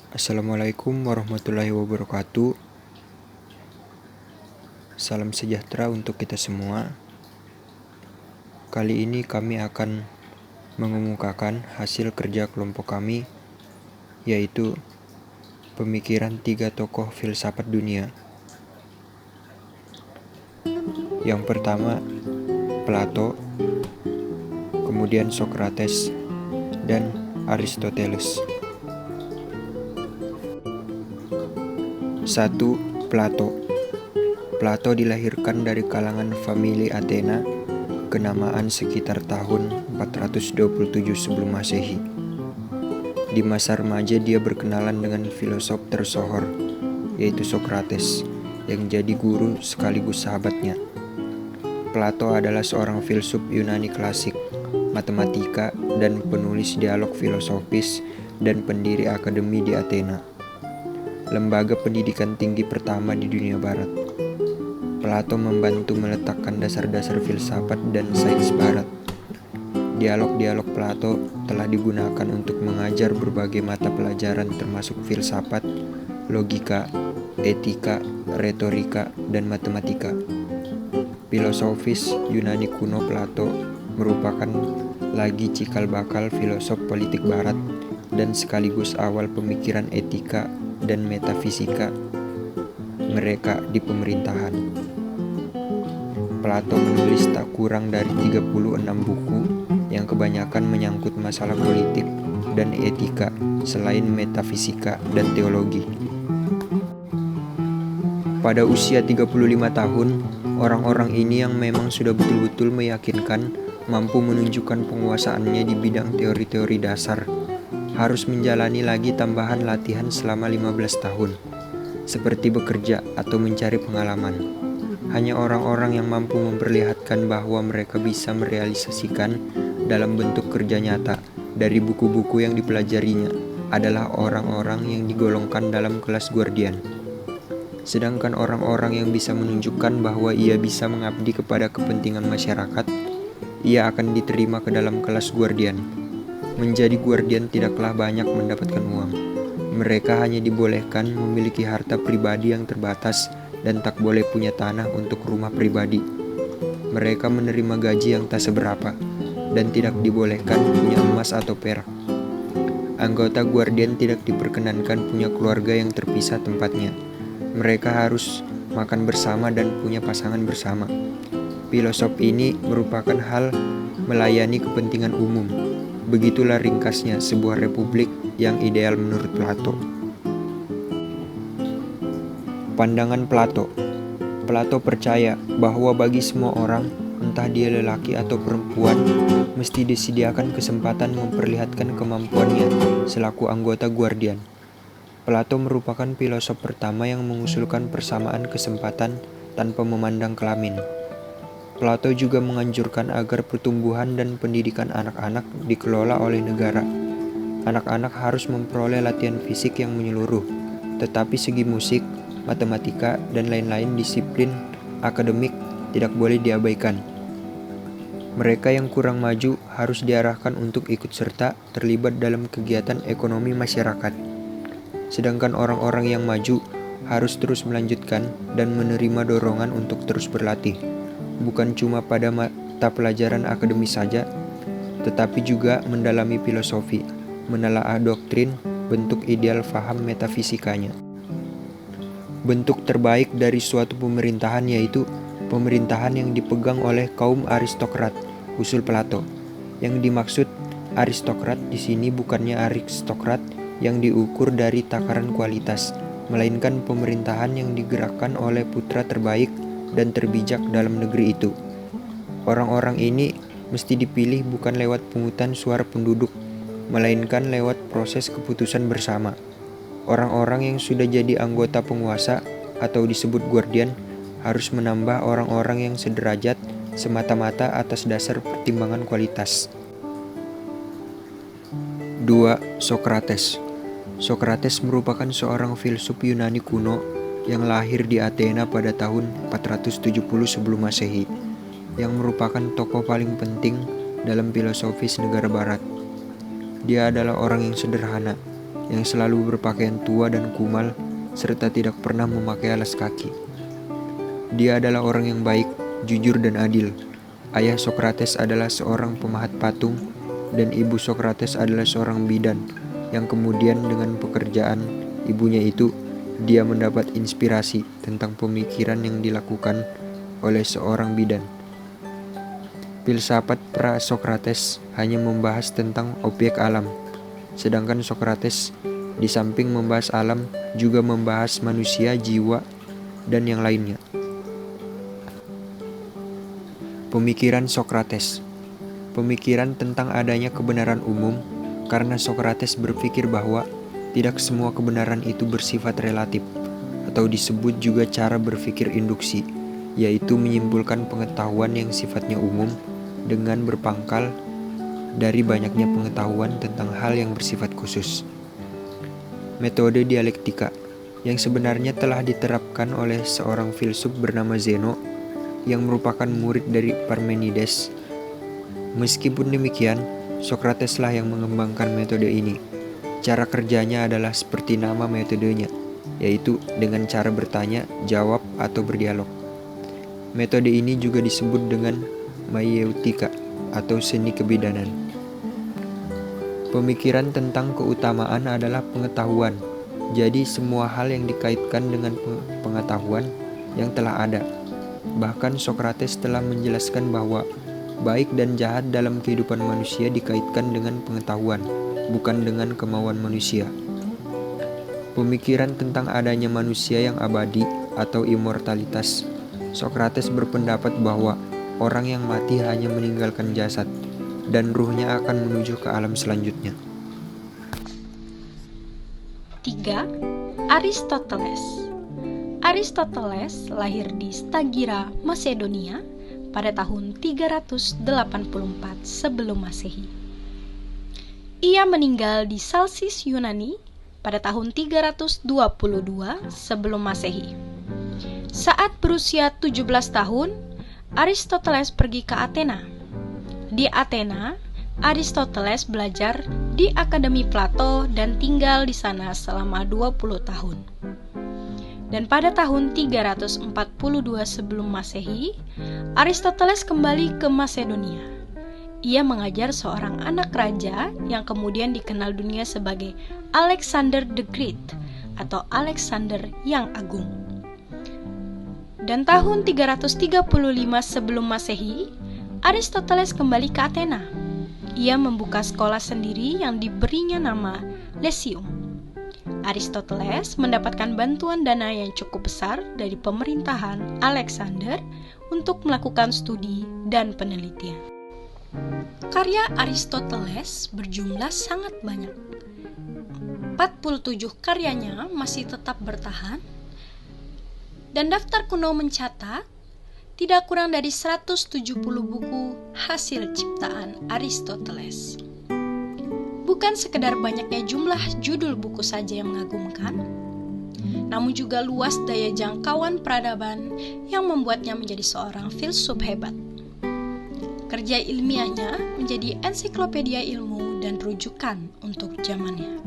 Assalamualaikum warahmatullahi wabarakatuh. Salam sejahtera untuk kita semua. Kali ini kami akan mengemukakan hasil kerja kelompok kami, yaitu pemikiran 3 tokoh filsafat dunia. Yang pertama, Plato, kemudian Socrates, dan Aristoteles. 1. Plato. Plato dilahirkan dari kalangan famili Athena, kenamaan sekitar tahun 427 sebelum Masehi. Di masa remaja dia berkenalan dengan filosof tersohor, yaitu Socrates, yang jadi guru sekaligus sahabatnya. Plato adalah seorang filsuf Yunani klasik, matematika, dan penulis dialog filosofis dan pendiri akademi di Athena, lembaga pendidikan tinggi pertama di dunia barat. Plato membantu meletakkan dasar-dasar filsafat dan sains barat. Dialog-dialog Plato telah digunakan untuk mengajar berbagai mata pelajaran termasuk filsafat, logika, etika, retorika, dan matematika. Filosofis Yunani kuno Plato merupakan lagi cikal bakal filosof politik barat dan sekaligus awal pemikiran etika dan metafisika mereka di pemerintahan. Plato menulis tak kurang dari 36 buku yang kebanyakan menyangkut masalah politik dan etika selain metafisika dan teologi. Pada usia 35 tahun, orang-orang ini yang memang sudah betul-betul meyakinkan mampu menunjukkan penguasaannya di bidang teori-teori dasar harus menjalani lagi tambahan latihan selama 15 tahun, seperti bekerja atau mencari pengalaman. Hanya orang-orang yang mampu memperlihatkan bahwa mereka bisa merealisasikan dalam bentuk kerja nyata dari buku-buku yang dipelajarinya adalah orang-orang yang digolongkan dalam kelas guardian. Sedangkan orang-orang yang bisa menunjukkan bahwa ia bisa mengabdi kepada kepentingan masyarakat, ia akan diterima ke dalam kelas guardian. Menjadi guardian tidaklah banyak mendapatkan uang. Mereka hanya dibolehkan memiliki harta pribadi yang terbatas dan tak boleh punya tanah untuk rumah pribadi. Mereka menerima gaji yang tak seberapa dan tidak dibolehkan punya emas atau perak. Anggota guardian tidak diperkenankan punya keluarga yang terpisah tempatnya. Mereka harus makan bersama dan punya pasangan bersama. Filosof ini merupakan hal melayani kepentingan umum. Begitulah ringkasnya sebuah republik yang ideal menurut Plato. Pandangan Plato. Plato percaya bahwa bagi semua orang, entah dia lelaki atau perempuan, mesti disediakan kesempatan memperlihatkan kemampuannya selaku anggota guardian. Plato merupakan filosof pertama yang mengusulkan persamaan kesempatan tanpa memandang kelamin. Plato juga menganjurkan agar pertumbuhan dan pendidikan anak-anak dikelola oleh negara. Anak-anak harus memperoleh latihan fisik yang menyeluruh, tetapi segi musik, matematika, dan lain-lain disiplin akademik tidak boleh diabaikan. Mereka yang kurang maju harus diarahkan untuk ikut serta terlibat dalam kegiatan ekonomi masyarakat. Sedangkan orang-orang yang maju harus terus melanjutkan dan menerima dorongan untuk terus berlatih. Bukan cuma pada mata pelajaran akademis saja, tetapi juga mendalami filosofi, menelaah doktrin, bentuk ideal faham metafisikanya. Bentuk terbaik dari suatu pemerintahan yaitu pemerintahan yang dipegang oleh kaum aristokrat, usul Plato. Yang dimaksud aristokrat di sini bukannya aristokrat yang diukur dari takaran kualitas, melainkan pemerintahan yang digerakkan oleh putra terbaik dan terbijak dalam negeri itu. Orang-orang ini mesti dipilih bukan lewat pungutan suara penduduk, melainkan lewat proses keputusan bersama. Orang-orang yang sudah jadi anggota penguasa atau disebut guardian harus menambah orang-orang yang sederajat semata-mata atas dasar pertimbangan kualitas. 2. Socrates. Socrates merupakan seorang filsuf Yunani kuno yang lahir di Athena pada tahun 470 sebelum Masehi, yang merupakan tokoh paling penting dalam filosofis negara barat. Dia adalah orang yang sederhana, yang selalu berpakaian tua dan kumal serta tidak pernah memakai alas kaki. Dia adalah orang yang baik, jujur dan adil. Ayah Sokrates adalah seorang pemahat patung dan ibu Sokrates adalah seorang bidan yang kemudian dengan pekerjaan ibunya itu dia mendapat inspirasi tentang pemikiran yang dilakukan oleh seorang bidan. Filsafat pra-Sokrates hanya membahas tentang objek alam, sedangkan Sokrates di samping membahas alam juga membahas manusia, jiwa, dan yang lainnya. Pemikiran Sokrates. Pemikiran tentang adanya kebenaran umum, karena Sokrates berpikir bahwa tidak semua kebenaran itu bersifat relatif, atau disebut juga cara berpikir induksi, yaitu menyimpulkan pengetahuan yang sifatnya umum dengan berpangkal dari banyaknya pengetahuan tentang hal yang bersifat khusus. Metode dialektika yang sebenarnya telah diterapkan oleh seorang filsuf bernama Zeno yang merupakan murid dari Parmenides. Meskipun demikian, Sokrateslah yang mengembangkan metode ini. Cara kerjanya adalah seperti nama metodenya, yaitu dengan cara bertanya, jawab, atau berdialog. Metode ini juga disebut dengan maieutika atau seni kebidanan. Pemikiran tentang keutamaan adalah pengetahuan. Jadi semua hal yang dikaitkan dengan pengetahuan yang telah ada. Bahkan Sokrates telah menjelaskan bahwa baik dan jahat dalam kehidupan manusia dikaitkan dengan pengetahuan, bukan dengan kemauan manusia. Pemikiran tentang adanya manusia yang abadi atau immortalitas. Sokrates berpendapat bahwa orang yang mati hanya meninggalkan jasad, dan ruhnya akan menuju ke alam selanjutnya. 3. Aristoteles. Aristoteles lahir di Stagira, Masedonia pada tahun 384 sebelum Masehi. Ia meninggal di Salsis, Yunani pada tahun 322 sebelum Masehi. Saat berusia 17 tahun, Aristoteles pergi ke Athena. Di Athena, Aristoteles belajar di Akademi Plato dan tinggal di sana selama 20 tahun. Dan pada tahun 342 sebelum Masehi, Aristoteles kembali ke Masedonia. Ia mengajar seorang anak raja yang kemudian dikenal dunia sebagai Alexander the Great atau Alexander yang Agung. Dan tahun 335 sebelum Masehi, Aristoteles kembali ke Athena. Ia membuka sekolah sendiri yang diberinya nama Lyceum. Aristoteles mendapatkan bantuan dana yang cukup besar dari pemerintahan Alexander untuk melakukan studi dan penelitian. Karya Aristoteles berjumlah sangat banyak. 47 karyanya masih tetap bertahan, dan daftar kuno mencatat tidak kurang dari 170 buku hasil ciptaan Aristoteles. Bukan sekedar banyaknya jumlah judul buku saja yang mengagumkan, namun juga luas daya jangkauan peradaban yang membuatnya menjadi seorang filsuf hebat. Kerja ilmiahnya menjadi ensiklopedia ilmu dan rujukan untuk zamannya.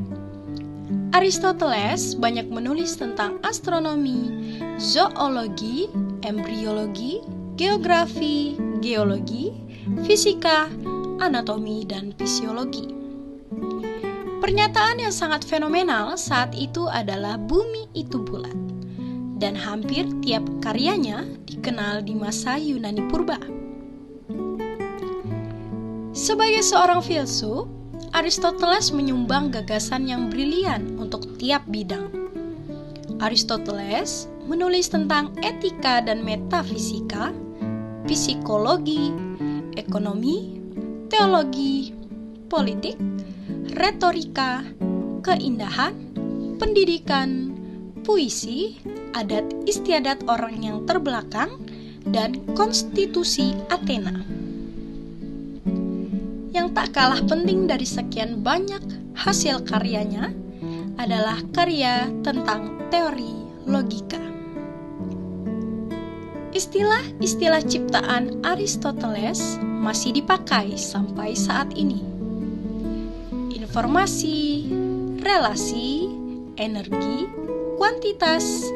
Aristoteles banyak menulis tentang astronomi, zoologi, embriologi, geografi, geologi, fisika, anatomi, dan fisiologi. Pernyataan yang sangat fenomenal saat itu adalah bumi itu bulat, dan hampir tiap karyanya dikenal di masa Yunani purba. Sebagai seorang filsuf, Aristoteles menyumbang gagasan yang brilian untuk tiap bidang. Aristoteles menulis tentang etika dan metafisika, psikologi, ekonomi, teologi, politik, retorika, keindahan, pendidikan, puisi, adat istiadat orang yang terbelakang, dan konstitusi Athena. Yang tak kalah penting dari sekian banyak hasil karyanya adalah karya tentang teori logika. Istilah-istilah ciptaan Aristoteles masih dipakai sampai saat ini. Informasi, relasi, energi, kuantitas,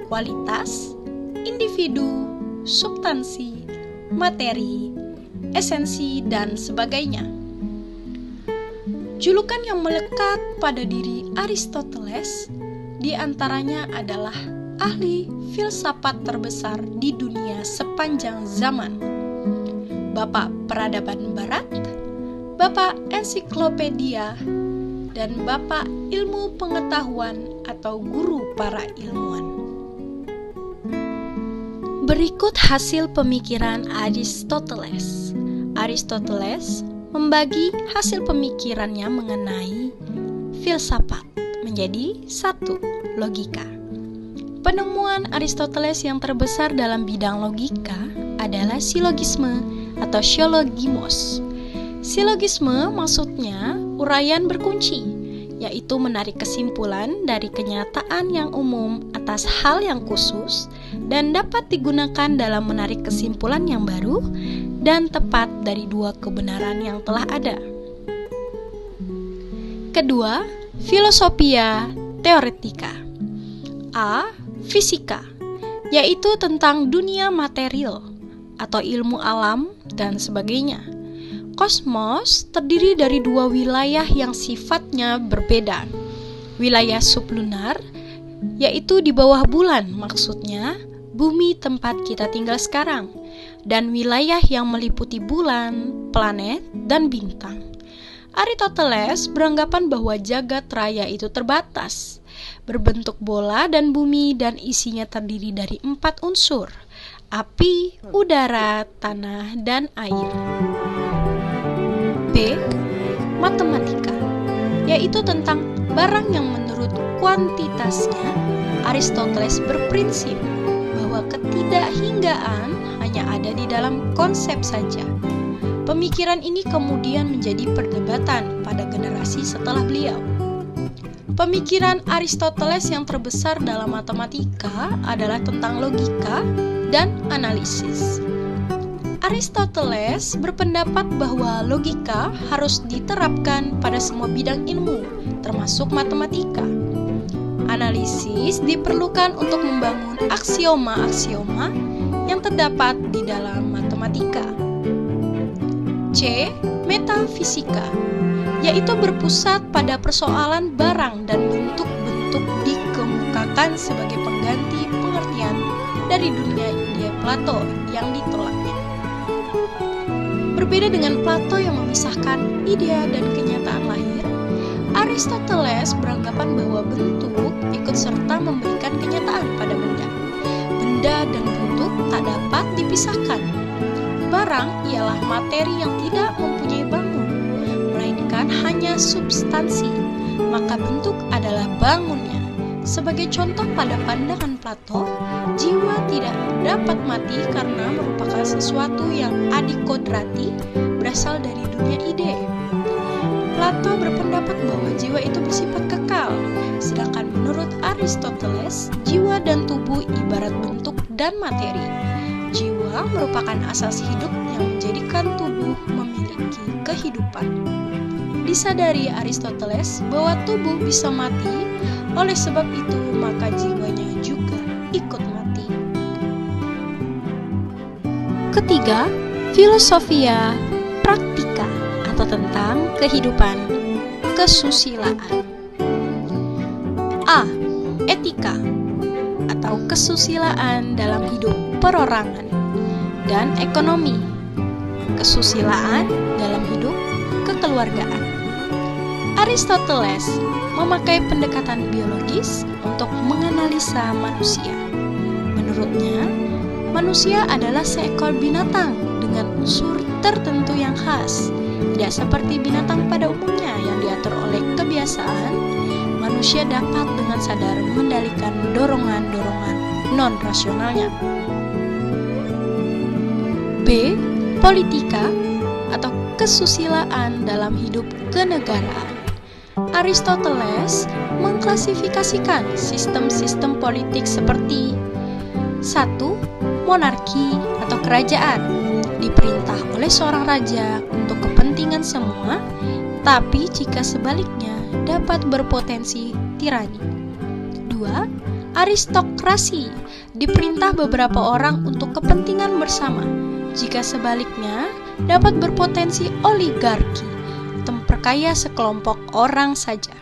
kualitas, individu, substansi, materi, esensi, dan sebagainya. Julukan yang melekat pada diri Aristoteles diantaranya adalah ahli filsafat terbesar di dunia sepanjang zaman, Bapak Peradaban Barat, Bapak Ensiklopedia, dan Bapak Ilmu Pengetahuan atau Guru para ilmuwan. Berikut hasil pemikiran Aristoteles. Aristoteles membagi hasil pemikirannya mengenai filsafat menjadi 1. Logika. Penemuan Aristoteles yang terbesar dalam bidang logika adalah silogisme atau siologimos. Silogisme maksudnya uraian berkunci, yaitu menarik kesimpulan dari kenyataan yang umum atas hal yang khusus dan dapat digunakan dalam menarik kesimpulan yang baru dan tepat dari dua kebenaran yang telah ada. Kedua, filosofia teoretika. A. Fisika, yaitu tentang dunia material atau ilmu alam dan sebagainya. Kosmos terdiri dari dua wilayah yang sifatnya berbeda. Wilayah sublunar, yaitu di bawah bulan, maksudnya bumi tempat kita tinggal sekarang, dan wilayah yang meliputi bulan, planet, dan bintang. Aristoteles beranggapan bahwa jagat raya itu terbatas, berbentuk bola dan bumi, dan isinya terdiri dari 4 unsur: api, udara, tanah, dan air. B. Matematika, yaitu tentang barang yang menurut kuantitasnya Aristoteles berprinsip bahwa ketidakhinggaan hanya ada di dalam konsep saja. Pemikiran ini kemudian menjadi perdebatan pada generasi setelah beliau. Pemikiran Aristoteles yang terbesar dalam matematika adalah tentang logika dan analisis. Aristoteles berpendapat bahwa logika harus diterapkan pada semua bidang ilmu, termasuk matematika. Analisis diperlukan untuk membangun aksioma-aksioma yang terdapat di dalam matematika. C. Metafisika, yaitu berpusat pada persoalan barang dan bentuk-bentuk dikemukakan sebagai pengganti pengertian dari dunia ide Plato yang ditolaknya. Berbeda dengan Plato yang memisahkan idea dan kenyataan lahir, Aristoteles beranggapan bahwa bentuk ikut serta memberikan kenyataan pada benda. Benda dan bentuk tak dapat dipisahkan. Barang ialah materi yang tidak mempunyai bangun, melainkan hanya substansi, maka bentuk adalah bangunnya. Sebagai contoh pada pandangan Plato, jiwa tidak dapat mati karena merupakan sesuatu yang adikodrati, berasal dari dunia ide. Plato berpendapat bahwa jiwa itu bersifat kekal, sedangkan menurut Aristoteles, jiwa dan tubuh ibarat bentuk dan materi. Jiwa merupakan asas hidup yang menjadikan tubuh memiliki kehidupan. Disadari Aristoteles bahwa tubuh bisa mati, oleh sebab itu maka jiwanya juga ikut mati. Ketiga, filosofia praktika atau tentang kehidupan kesusilaan. A. Etika atau kesusilaan dalam hidup perorangan, dan ekonomi, kesusilaan dalam hidup kekeluargaan. Aristoteles memakai pendekatan biologis untuk menganalisa manusia. Menurutnya, manusia adalah seekor binatang dengan unsur tertentu yang khas, tidak seperti binatang pada umumnya yang diatur oleh kebiasaan. Manusia dapat dengan sadar mengendalikan dorongan-dorongan non-rasionalnya. B. Politika atau kesusilaan dalam hidup kenegaraan. Aristoteles mengklasifikasikan sistem-sistem politik seperti 1. Monarki atau kerajaan, diperintah oleh seorang raja untuk kepentingan semua tetapi jika sebaliknya dapat berpotensi tirani. 2. Aristokrasi, diperintah beberapa orang untuk kepentingan bersama, jika sebaliknya dapat berpotensi oligarki, memperkaya sekelompok orang saja.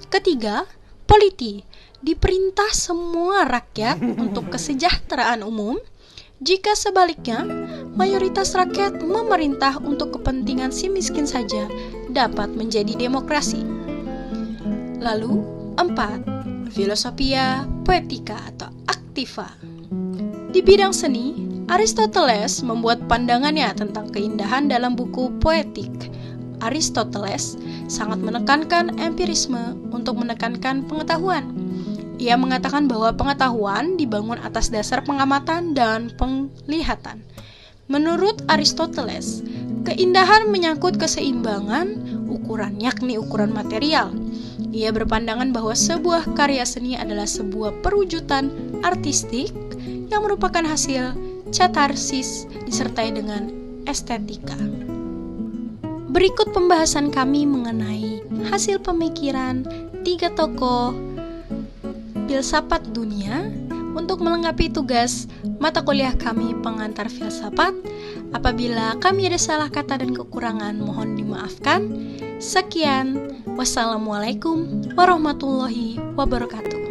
Ketiga, politi, diperintah semua rakyat untuk kesejahteraan umum, jika sebaliknya mayoritas rakyat memerintah untuk kepentingan si miskin saja, dapat menjadi demokrasi. Lalu, 4. Filosofia poetika atau aktiva. Di bidang seni, Aristoteles membuat pandangannya tentang keindahan dalam buku Poetik. Aristoteles sangat menekankan empirisme untuk menekankan pengetahuan. Ia mengatakan bahwa pengetahuan dibangun atas dasar pengamatan dan penglihatan. Menurut Aristoteles, keindahan menyangkut keseimbangan ukuran, yakni ukuran material. Ia berpandangan bahwa sebuah karya seni adalah sebuah perwujudan artistik yang merupakan hasil katarsis disertai dengan estetika. Berikut pembahasan kami mengenai hasil pemikiran 3 tokoh filsafat dunia untuk melengkapi tugas mata kuliah kami pengantar filsafat. Apabila kami ada salah kata dan kekurangan, mohon dimaafkan. Sekian, wassalamualaikum warahmatullahi wabarakatuh.